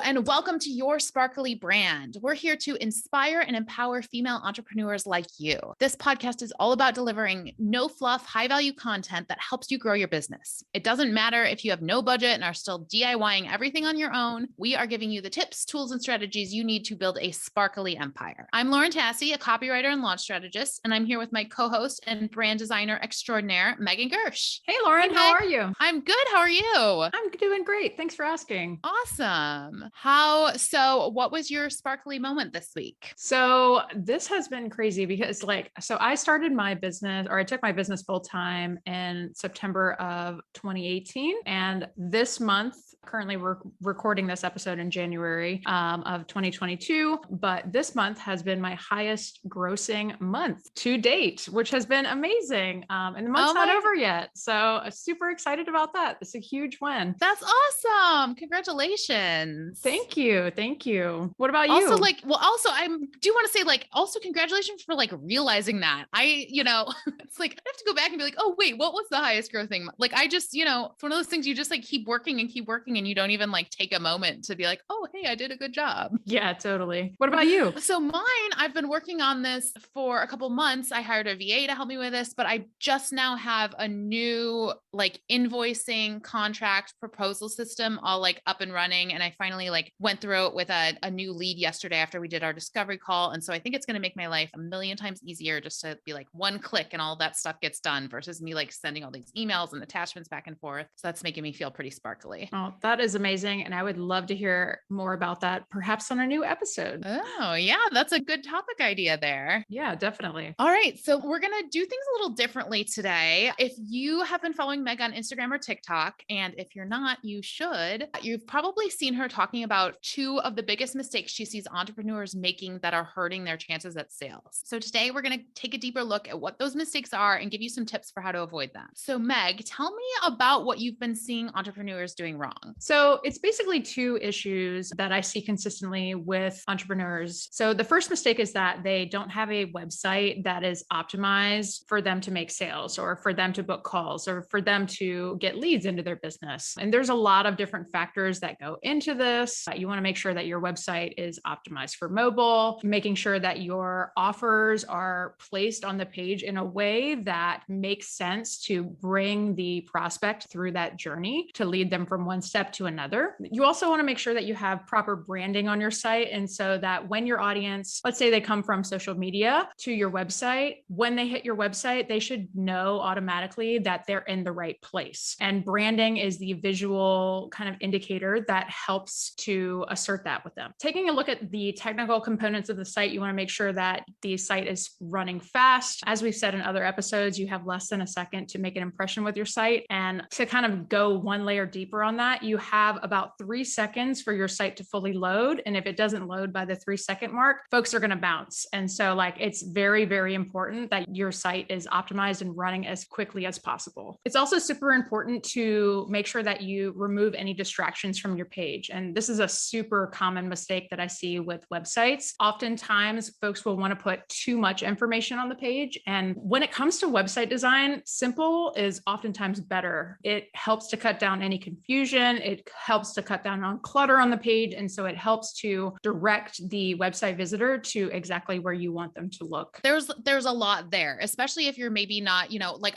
and welcome to Your Sparkly Brand. We're here to inspire and empower female entrepreneurs like you. This podcast is all about delivering no-fluff, high-value content that helps you grow your business. It doesn't matter if you have no budget and are still DIYing everything on your own. We are giving you the tips, tools, and strategies you need to build a sparkly empire. I'm Lauren Tassi, a copywriter and launch strategist, and I'm here with my co-host and brand designer extraordinaire, Megan Gersh. Hey, Lauren, how are you? I'm good. How are you? I'm doing great. Thanks for asking. Awesome. So what was your sparkly moment this week? So this has been crazy because I started my business, or I took my business full time in September of 2018. And this month, currently we're recording this episode in January of 2022, but this month has been my highest grossing month to date, which has been amazing. And the month's not over yet. So I'm super excited about that. It's a huge win. That's awesome. Congratulations. Thank you. Thank you. What about you? Also, I do want to say, also congratulations for realizing that. It's like, I have to go back and be like, oh, wait, what was the highest growing? It's one of those things you just keep working and you don't even take a moment to be like, oh, hey, I did a good job. Yeah, totally. What about you? So mine, I've been working on this for a couple months. I hired a VA to help me with this, but I just now have a new invoicing contract proposal system all up and running. And I finally went through it with a new lead yesterday after we did our discovery call. And so I think it's going to make my life a million times easier just to be one click and all that stuff gets done versus me sending all these emails and attachments back and forth. So that's making me feel pretty sparkly. Oh, that is amazing. And I would love to hear more about that, perhaps on a new episode. Oh yeah, that's a good topic idea there. Yeah, definitely. All right. So we're going to do things a little differently today. If you have been following Meg on Instagram or TikTok, and if you're not, you should, you've probably seen her talking about two of the biggest mistakes she sees entrepreneurs making that are hurting their chances at sales. So today we're going to take a deeper look at what those mistakes are and give you some tips for how to avoid them. So Meg, tell me about what you've been seeing entrepreneurs doing wrong. So it's basically two issues that I see consistently with entrepreneurs. So the first mistake is that they don't have a website that is optimized for them to make sales or for them to book calls or for them to get leads into their business. And there's a lot of different factors that go into this. You want to make sure that your website is optimized for mobile, making sure that your offers are placed on the page in a way that makes sense to bring the prospect through that journey to lead them from one step to another. You also want to make sure that you have proper branding on your site. And so that when your audience, let's say they come from social media to your website, when they hit your website, they should know automatically that they're in the right place. And branding is the visual kind of indicator that helps to assert that with them. Taking a look at the technical components of the site, you want to make sure that the site is running fast. As we've said in other episodes, you have less than a second to make an impression with your site. And to kind of go one layer deeper on that, you have about 3 seconds for your site to fully load. And if it doesn't load by the 3-second mark, folks are going to bounce. And so it's very, very important that your site is optimized and running as quickly as possible. It's also super important to make sure that you remove any distractions from your page. And this is a super common mistake that I see with websites. Oftentimes, folks will want to put too much information on the page. And when it comes to website design, simple is oftentimes better. It helps to cut down any confusion. It helps to cut down on clutter on the page. And so it helps to direct the website visitor to exactly where you want them to look. There's a lot there, especially if you're maybe not,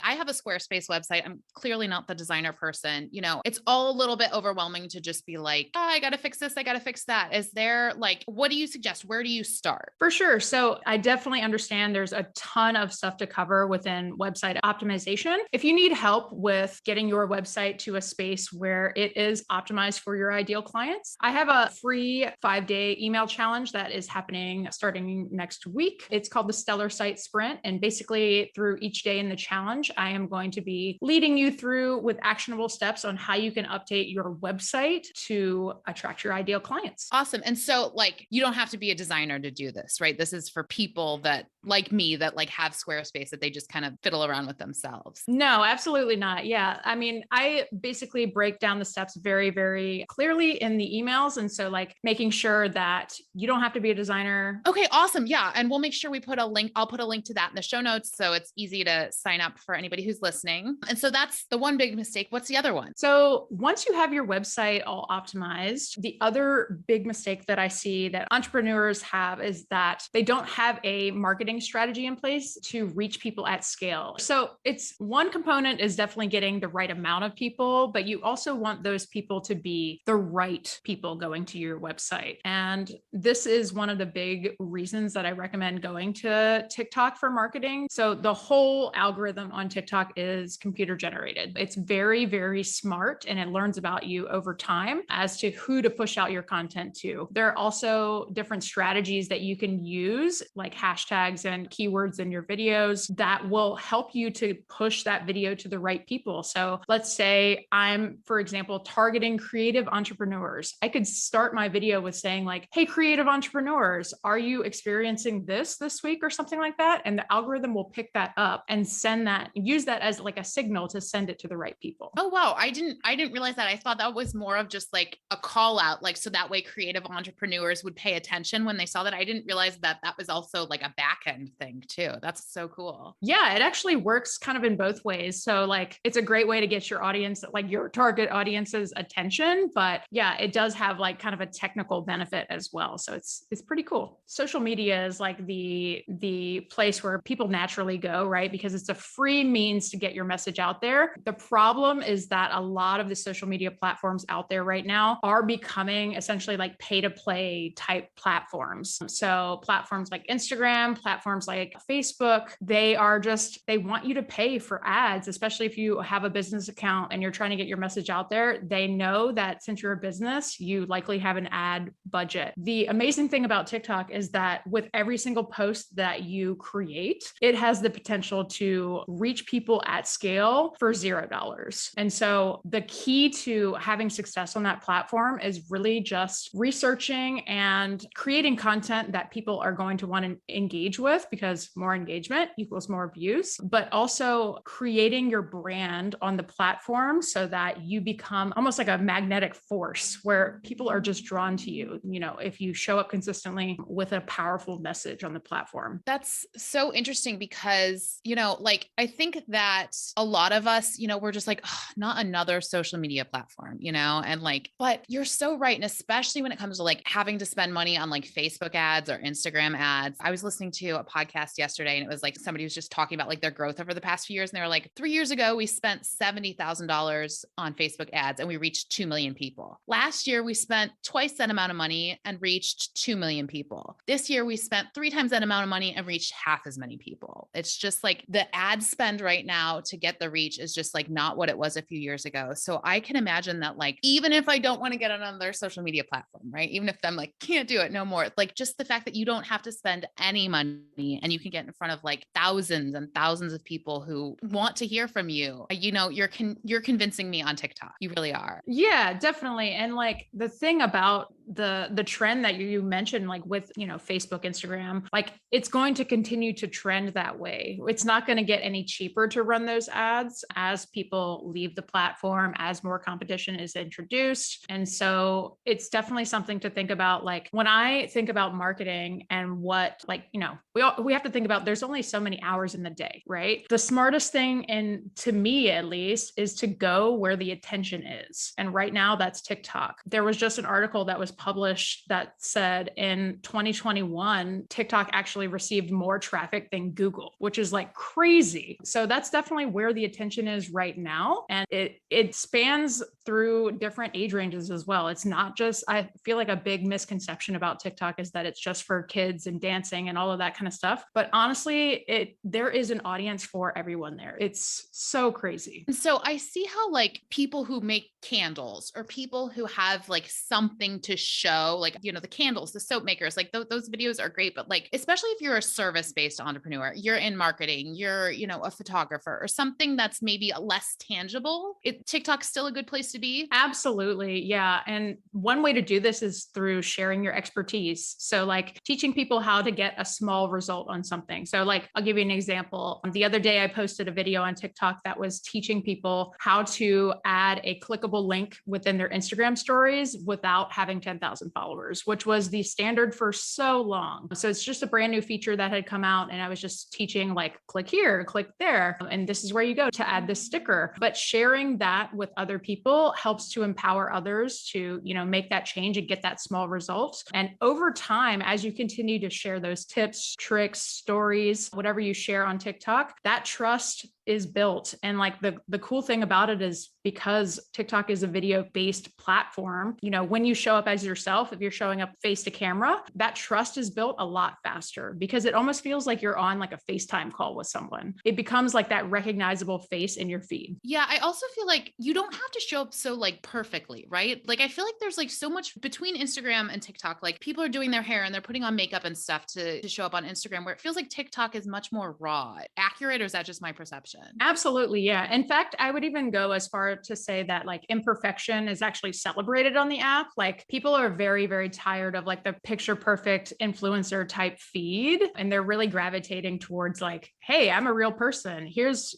I have a Squarespace website. I'm clearly not the designer person. It's all a little bit overwhelming to just be like, oh, I got to fix this. I got to fix that. Is there what do you suggest? Where do you start? For sure. So I definitely understand there's a ton of stuff to cover within website optimization. If you need help with getting your website to a space where it is optimized for your ideal clients, I have a free 5-day email challenge that is happening starting next week. It's called the Stellar Site Sprint. And basically through each day in the challenge, I am going to be leading you through with actionable steps on how you can update your website to attract your ideal clients. Awesome. And so you don't have to be a designer to do this, right? This is for people that like me that have Squarespace that they just kind of fiddle around with themselves. No, absolutely not. Yeah. I mean, I basically break down the steps very, very clearly in the emails. And so making sure that you don't have to be a designer. Okay, awesome. Yeah. And we'll make sure we put a link. I'll put a link to that in the show notes. So it's easy to sign up for anybody who's listening. And so that's the one big mistake. What's the other one? So once you have your website all optimized, the other big mistake that I see that entrepreneurs have is that they don't have a marketing strategy in place to reach people at scale. So it's one component is definitely getting the right amount of people, but you also want those people to be the right people going to your website. And this is one of the big reasons that I recommend going to TikTok for marketing. So the whole algorithm on TikTok is computer generated. It's very, very smart, and it learns about you over time as to who to push out your content to. There are also different strategies that you can use, like hashtags and keywords in your videos, that will help you to push that video to the right people. So let's say I'm, for example, targeting creative entrepreneurs. I could start my video with saying like, hey, creative entrepreneurs, are you experiencing this week or something like that? And the algorithm will pick that up and send that, use that as like a signal to send it to the right people. Oh, wow. I didn't realize that. I thought that was more of just like a call out, like, so that way creative entrepreneurs would pay attention when they saw that. I didn't realize that that was also like a back end thing too. That's so cool. Yeah, it actually works kind of in both ways. So like, it's a great way to get your audience, like your target audience's attention, but yeah, it does have like kind of a technical benefit as well. So it's pretty cool. Social media is like the place where people naturally go, right? Because it's a free means to get your message out there. The problem is that a lot of the social media platforms out there right now are becoming essentially like pay to play type platforms. So platforms like Instagram, platforms like Facebook, they want you to pay for ads, especially if you have a business account and you're trying to get your message out there. They know that since you're a business, you likely have an ad budget. The amazing thing about TikTok is that with every single post that you create, it has the potential to reach people at scale for $0. And so the key to having success on that platform is really just researching and creating content that people are going to want to engage with, because more engagement equals more views, but also creating your brand on the platform so that you become almost like a magnetic force where people are just drawn to you, if you show up consistently with a powerful message on the platform. That's so interesting because, like, I think that a lot of us, we're just like, oh, not another social media platform, and like, but you're so right. And especially when it comes to like having to spend money on like Facebook ads or Instagram ads. I was listening to a podcast yesterday and it was like somebody was just talking about like their growth over the past few years. And they were like, 3 years ago, we spent $70,000 on Facebook ads and we reached 2 million people. Last year, we spent twice that amount of money and reached 2 million people. This year, we spent 3 times that amount of money and reached half as many people. It's just like the ad spend right now to get the reach is just like not what it was a few years ago. So I can imagine that like, even if I don't want to get on another social media platform, right? Even if I'm like, can't do it no more, like just the fact that you don't have to spend any money and you can get in front of like thousands and thousands of people who want to hear from you. You're convincing me on TikTok. You really are. Yeah, definitely. And like the thing about the trend that you mentioned, like with, Facebook, Instagram, like it's going to continue to trend that way. It's not going to get any cheaper to run those ads as people leave the platform, as more competition is introduced. And so it's definitely something to think about. Like when I think about marketing and what, like, we have to think about there's only so many hours in the day, right? The smartest thing, and to me at least, is to go where the attention is. And right now that's TikTok. There was just an article that was published that said in 2021, TikTok actually received more traffic than Google, which is like crazy. So that's definitely where the attention is right now. And it spans through different age ranges as well. It's not just, I feel like a big misconception about TikTok is that it's just for kids and dancing and all of that kind of stuff. But honestly, there is an audience for everyone there. It's so crazy. And so I see how like people who make candles or people who have like something to show, like, the candles, the soap makers, like those videos are great. But like, especially if you're a service-based entrepreneur, you're in marketing, you're, a photographer or something that's maybe less tangible. TikTok's still a good place to be. Absolutely. Yeah. And one way to do this is through sharing your expertise. So like teaching people how to get a small result on something. So like, I'll give you an example. The other day I posted a video on TikTok that was teaching people how to add a clickable link within their Instagram stories without having 10,000 followers, which was the standard for so long. So it's just a brand new feature that had come out. And I was just teaching like, click here, click there. And this is where you go to add this sticker. But sharing that with other people helps to empower others to to, make that change and get that small result. And over time, as you continue to share those tips, tricks, stories, whatever you share on TikTok, that trust is built. And like the cool thing about it is because TikTok is a video based platform, when you show up as yourself, if you're showing up face to camera, that trust is built a lot faster because it almost feels like you're on like a FaceTime call with someone. It becomes like that recognizable face in your feed. Yeah. I also feel like you don't have to show up so like perfectly, right? Like I feel like there's like so much between Instagram and TikTok. Like people are doing their hair and they're putting on makeup and stuff to show up on Instagram, where it feels like TikTok is much more raw. Accurate, or is that just my perception? Absolutely. Yeah. In fact, I would even go as far to say that like imperfection is actually celebrated on the app. Like people are very, very tired of like the picture perfect influencer type feed. And they're really gravitating towards like, hey, I'm a real person. Here's,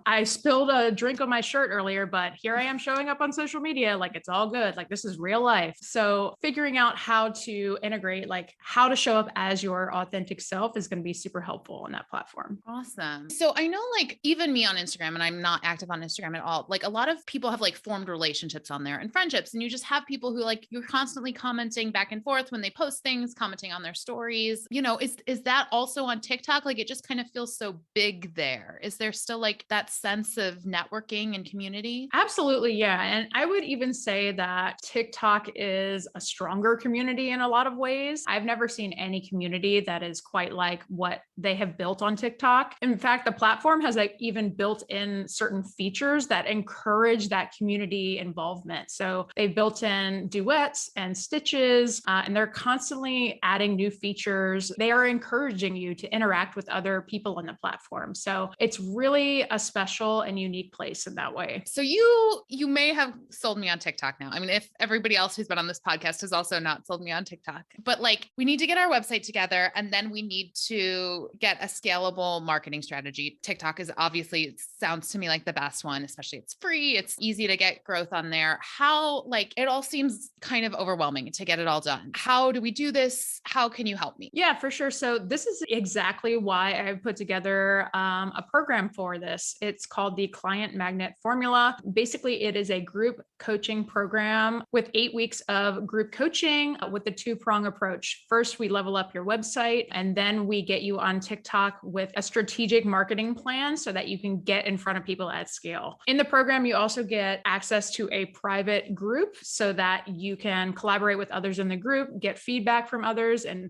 I spilled a drink on my shirt earlier, but here I am showing up on social media. Like it's all good. Like this is real life. So figuring out how to integrate, like how to show up as your authentic self is going to be super helpful on that platform. Awesome. So I know like even me on Instagram, and I'm not active on Instagram at all. Like a lot of people have like formed relationships on there and friendships, and you just have people who like you're constantly commenting back and forth when they post things, commenting on their stories. Is that also on TikTok? Like it just kind of feels so big there. Is there still like that sense of networking and community? Absolutely. Yeah. And I would even say that TikTok is a stronger community in a lot of ways. I've never seen any community that is quite like what they have built on TikTok. In fact, the platform has like even built in certain features that encourage that community involvement. So they've built in duets and stitches, and they're constantly adding new features. They are encouraging you to interact with other people on the platform. So it's really a special and unique place in that way. So you may have sold me on TikTok now. I mean, if everybody else who's been on this podcast has also not sold me on TikTok, but like we need to get our website together, and then we need to get a scalable marketing strategy. TikTok is obviously, it sounds to me like the best one, especially it's free. It's easy to get growth on there. How, like, it all seems kind of overwhelming to get it all done. How do we do this? How can you help me? Yeah, for sure. So this is exactly why I've put together a program for this. It's called the Client Magnet Formula. Basically, it is a group coaching program with 8 weeks of group coaching with the two-prong approach. First, we level up your website, and then we get you on TikTok with a strategic marketing plan so that you can get in front of people at scale. In the program, you also get access to a private group so that you can collaborate with others in the group, get feedback from others. And,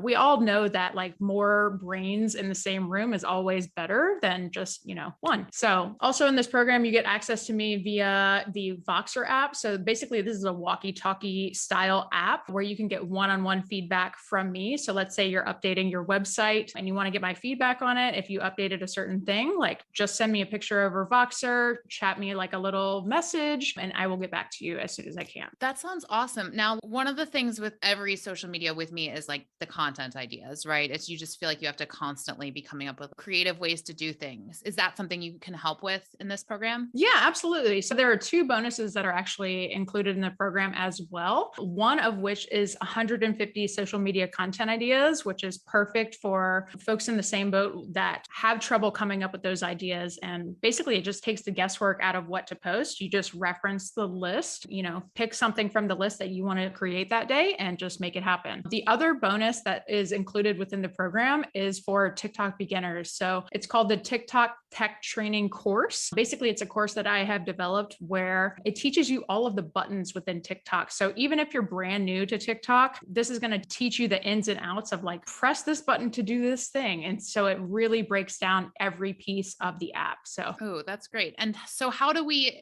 we all know that like more brains in the same room is always better than just, one. So also in this program, you get access to me via the Voxer app. So basically this is a walkie-talkie style app where you can get one-on-one feedback from me. So let's say you're updating your website and you want to get my feedback on it. If you updated a certain thing, like just send me a picture over Voxer, chat me like a little message, and I will get back to you as soon as I can. That sounds awesome. Now, one of the things with every social media with me is like the content ideas, right? It's you just feel like you have to constantly be coming up with creative ways to do things. Is that something you can help with in this program? Yeah, absolutely. So there are 2 bonuses that are actually included in the program as well. One of which is 150 social media content ideas, which is perfect for folks in the same boat that have trouble coming up with those ideas. And basically it just takes the guesswork out of what to post. You just reference the list, pick something from the list that you want to create that day and just make it happen. The other bonus that is included within the program is for TikTok beginners. So it's called the TikTok Tech Training Course. Basically, it's a course that I have developed where it teaches you all of the buttons within TikTok. So even if you're brand new to TikTok, this is going to teach you the ins and outs of like, press this button to do this thing. And so it really breaks down every piece of the app. So, oh, that's great. And so how do we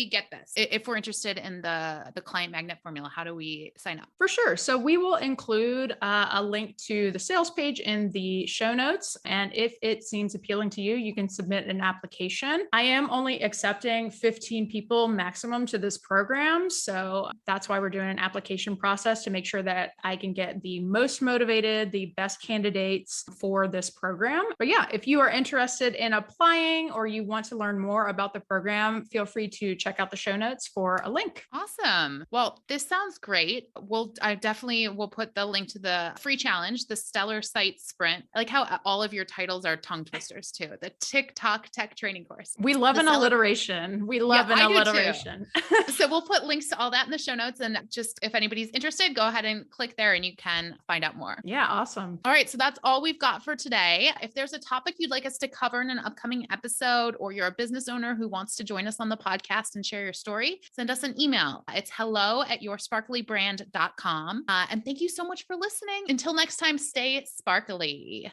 get this? If we're interested in the client magnet formula, how do we sign up? For sure. So we will include a link to the sales page in the show notes. And if it seems appealing to you, you can submit an application. I am only accepting 15 people maximum to this program. So that's why we're doing an application process to make sure that I can get the most motivated, the best candidates for this program. But yeah, if you are interested in in applying or you want to learn more about the program, feel free to check out the show notes for a link. Awesome. Well, this sounds great. I definitely will put the link to the free challenge, the Stellar Site Sprint. I like how all of your titles are tongue twisters too. The TikTok tech training course. We love The an alliteration. We love an I do too. alliteration. So we'll put links to all that in the show notes. And just if anybody's interested, go ahead and click there and you can find out more. Yeah, awesome. All right. So that's all we've got for today. If there's a topic you'd like us to cover in an upcoming episode, or you're a business owner who wants to join us on the podcast and share your story, send us an email. It's hello@yoursparklybrand.com. And thank you so much for listening. Until next time, stay sparkly.